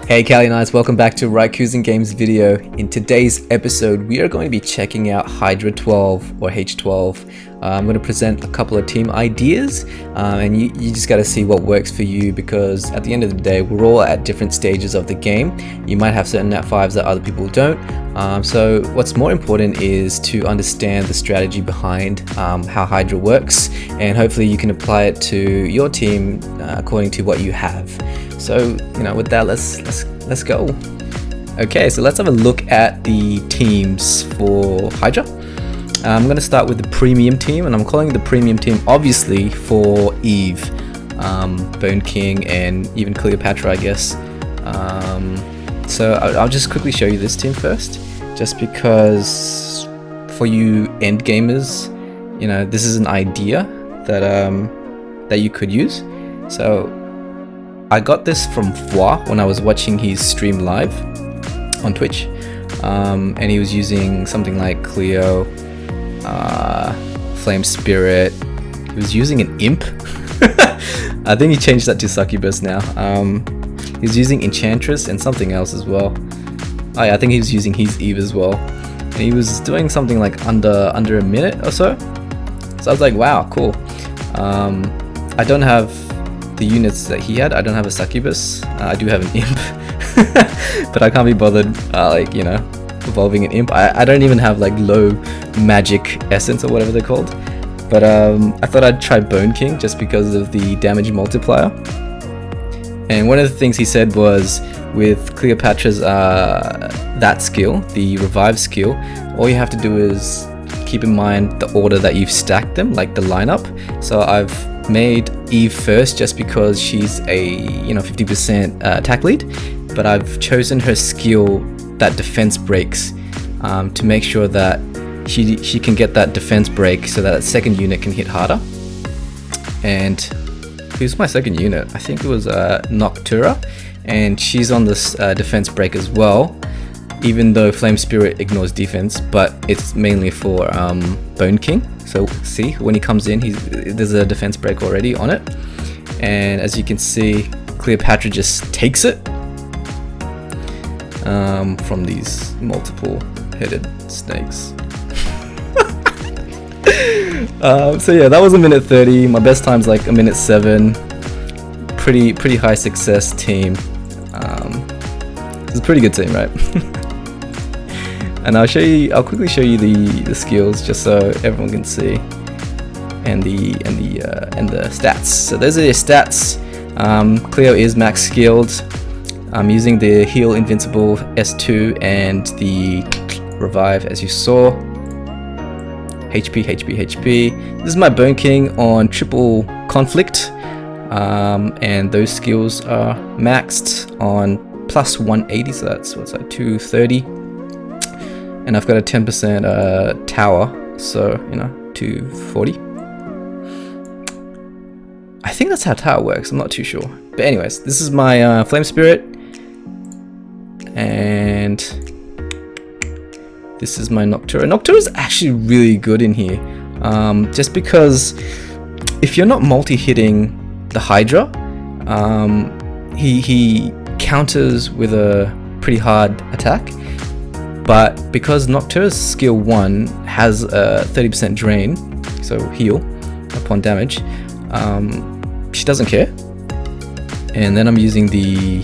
Hey Calien-Knights, welcome back to Raikuzin Games video. In today's episode, we are going to be checking out Hydra 12 or H12. I'm going to present a couple of team ideas and you just got to see what works for you, because at the end of the day, we're all at different stages of the game. You might have certain nat 5s that other people don't. So what's more important is to understand the strategy behind how Hydra works, and hopefully you can apply it to your team according to what you have. So, with that, let's go. Okay, so let's have a look at the teams for Hydra. I'm going to start with the premium team, and I'm calling the premium team obviously for Eve, Bone King, and even Cleopatra, I guess. So I'll just quickly show you this team first, just because for you end gamers, this is an idea that you could use. So I got this from Foi when I was watching his stream live on Twitch, and he was using something like Cleo, Flame Spirit. He was using an Imp. I think he changed that to Succubus now. He's using Enchantress and something else as well. Oh yeah, I think he was using his Eve as well, and he was doing something like under a minute or so. So I was like, wow, cool. I don't have the units that he had. I don't have a Succubus. I do have an Imp, but I can't be bothered evolving an Imp. I don't even have like low magic essence or whatever they're called, but I thought I'd try Bone King just because of the damage multiplier. And one of the things he said was, with Cleopatra's that skill, the revive skill, all you have to do is keep in mind the order that you've stacked them, like the lineup. So I've made Eve first just because she's a 50% attack lead, but I've chosen her skill that defense breaks to make sure that she can get that defense break so that second unit can hit harder. And who's my second unit? I think it was Noctura, and she's on this defense break as well, even though Flame Spirit ignores defense, but it's mainly for Bone King. So see, when he comes in, there's a defense break already on it, and as you can see, Cleopatra just takes it from these multiple headed snakes. So yeah, that was a minute 30. My best time's like a minute 7. Pretty high success team. It's a pretty good team, right? And I'll quickly show you the skills just so everyone can see, and the stats. So those are your stats. Cleo is max skilled. I'm using the heal invincible S2 and the revive, as you saw. HP. This is my Bone King on triple conflict, and those skills are maxed on plus 180, so that's 230. And I've got a 10% tower, so 240. I think that's how tower works, I'm not too sure. But anyways, this is my Flame Spirit, and this is my Noctura. Noctura is actually really good in here, just because if you're not multi-hitting the Hydra, he counters with a pretty hard attack. But because Noctura's skill 1 has a 30% drain, so heal upon damage, she doesn't care. And then I'm using the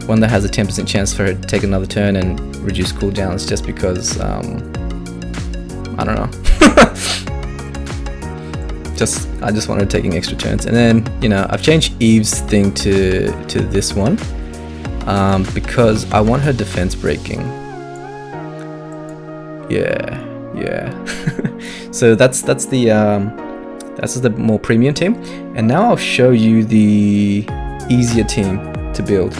one that has a 10% chance for her to take another turn and reduce cooldowns, just because, I don't know. I just wanted taking extra turns. And then, I've changed Eve's thing to this one, because I want her defense breaking. Yeah. So that's the more premium team, and now I'll show you the easier team to build.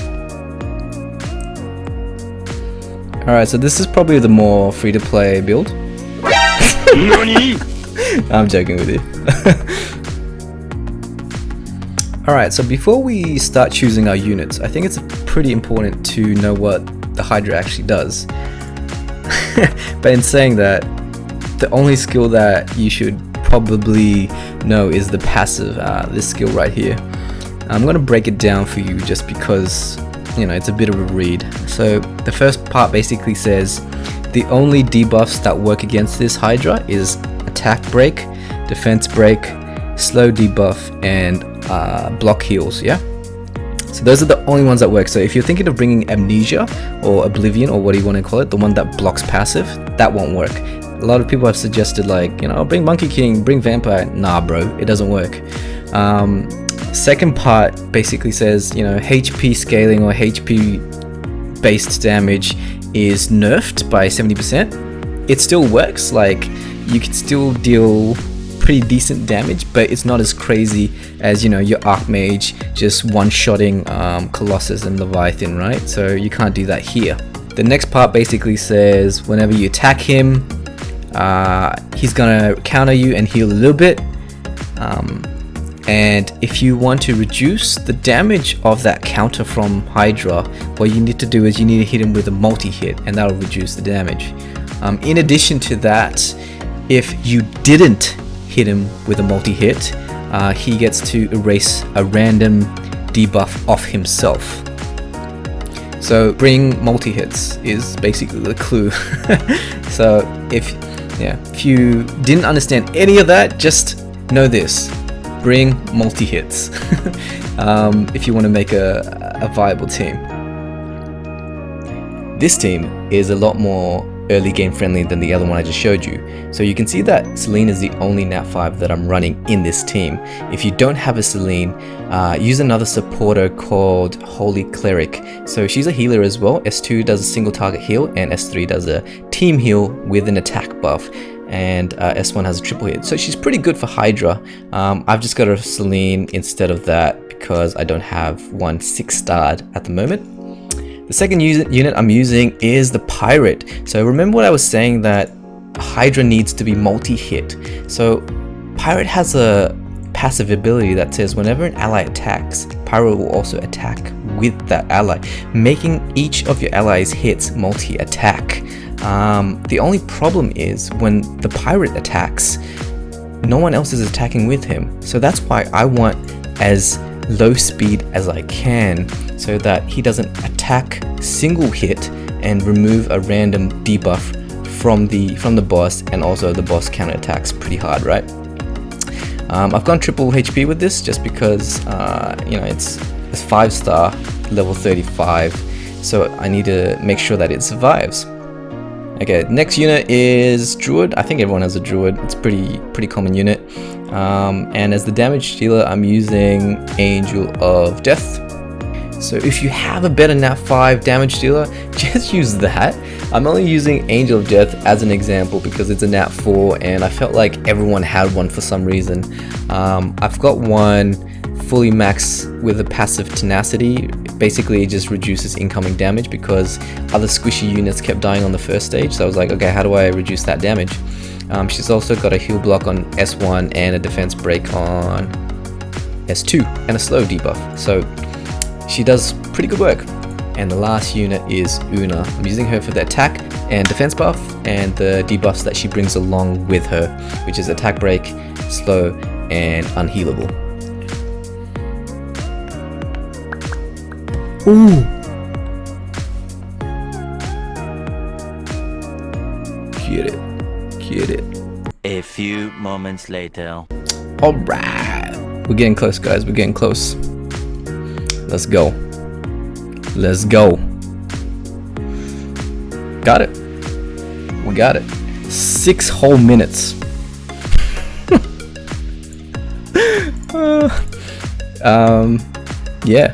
Alright, so this is probably the more free-to-play build. I'm joking with you. Alright, so before we start choosing our units, I think it's pretty important to know what the Hydra actually does. But in saying that, the only skill that you should probably know is the passive, this skill right here. I'm going to break it down for you just because you know, it's a bit of a read. So the first part basically says the only debuffs that work against this Hydra is attack break, defense break, slow debuff, and block heals. Yeah, so those are the only ones that work. So if you're thinking of bringing Amnesia or Oblivion, or what do you want to call it, the one that blocks passive, that won't work. A lot of people have suggested, like, you know, bring Monkey King, bring Vampire. Nah bro, it doesn't work. Second part basically says, you know, HP scaling or HP based damage is nerfed by 70%. It still works, like you can still deal pretty decent damage, but it's not as crazy as, you know, your Archmage just one-shotting Colossus and Leviathan, right? So you can't do that here. The next part basically says whenever you attack him, he's gonna counter you and heal a little bit. And if you want to reduce the damage of that counter from Hydra, what you need to do is you need to hit him with a multi-hit, and that'll reduce the damage. In addition to that, if you didn't hit him with a multi-hit, he gets to erase a random debuff off himself. So bring multi-hits is basically the clue. So if you didn't understand any of that, just know this: bring multi-hits if you want to make a viable team. This team is a lot more early game friendly than the other one I just showed you. So you can see that Selene is the only nat 5 that I'm running in this team. If you don't have a Selene, use another supporter called Holy Cleric. So she's a healer as well. S2 does a single target heal, and S3 does a team heal with an attack buff, and S1 has a triple hit. So she's pretty good for Hydra. I've just got a Selene instead of that because I don't have one 6-starred at the moment. The second unit I'm using is the Pirate. So remember what I was saying, that Hydra needs to be multi-hit. So Pirate has a passive ability that says whenever an ally attacks, Pirate will also attack with that ally, making each of your allies' hits multi-attack. The only problem is when the Pirate attacks, no one else is attacking with him. So that's why I want as low speed as I can, so that he doesn't attack single hit and remove a random debuff from the boss, and also the boss counter attacks pretty hard, right? I've gone triple HP with this just because you know, it's 5-star level 35, so I need to make sure that it survives. Okay, next unit is Druid. I think everyone has a Druid. It's pretty common unit. And as the damage dealer, I'm using Angel of Death. So if you have a better nat 5 damage dealer, just use that. I'm only using Angel of Death as an example because it's a nat 4, and I felt like everyone had one for some reason. I've got one fully max with a passive tenacity. Basically it just reduces incoming damage because other squishy units kept dying on the first stage, so I was like, okay, how do I reduce that damage? She's also got a heal block on S1 and a defense break on S2 and a slow debuff, so she does pretty good work. And the last unit is Una. I'm using her for the attack and defense buff and the debuffs that she brings along with her, which is attack break, slow, and unhealable. Ooh! Get it. A few moments later. Alright! We're getting close, guys. We're getting close. Let's go. Got it. We got it. 6 whole minutes. Yeah.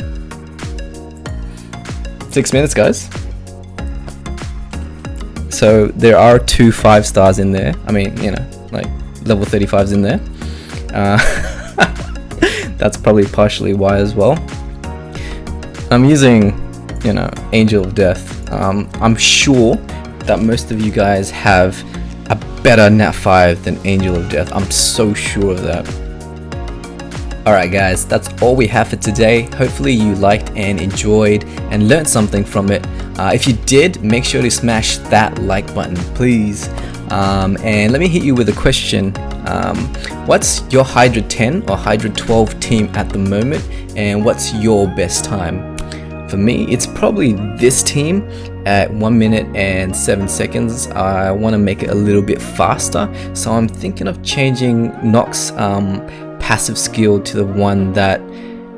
6 minutes, guys. So there are 2 5-stars in there. I mean, you know, like level 35s in there. That's probably partially why as well. I'm using, you know, Angel of Death. I'm sure that most of you guys have a better nat 5 than Angel of Death. I'm so sure of that. Alright guys, that's all we have for today. Hopefully you liked and enjoyed and learned something from it. If you did, make sure to smash that like button, please. And let me hit you with a question. What's your Hydra 10 or Hydra 12 team at the moment, and what's your best time? For me, it's probably this team at 1 minute and 7 seconds. I want to make it a little bit faster, so I'm thinking of changing Nox's passive skill to the one that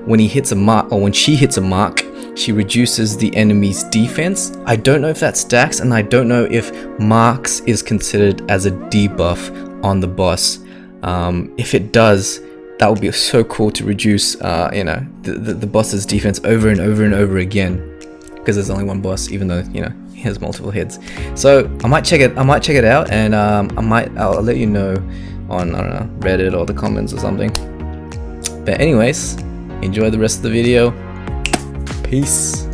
when he hits a mark, or when she hits a mark, she reduces the enemy's defense. I don't know if that stacks, and I don't know if marks is considered as a debuff on the boss. If it does, that would be so cool to reduce the boss's defense over and over and over again, because there's only one boss, even though he has multiple heads. So I might check it out, and I'll let you know on, I don't know, Reddit or the comments or something. But anyways, enjoy the rest of the video. Peace.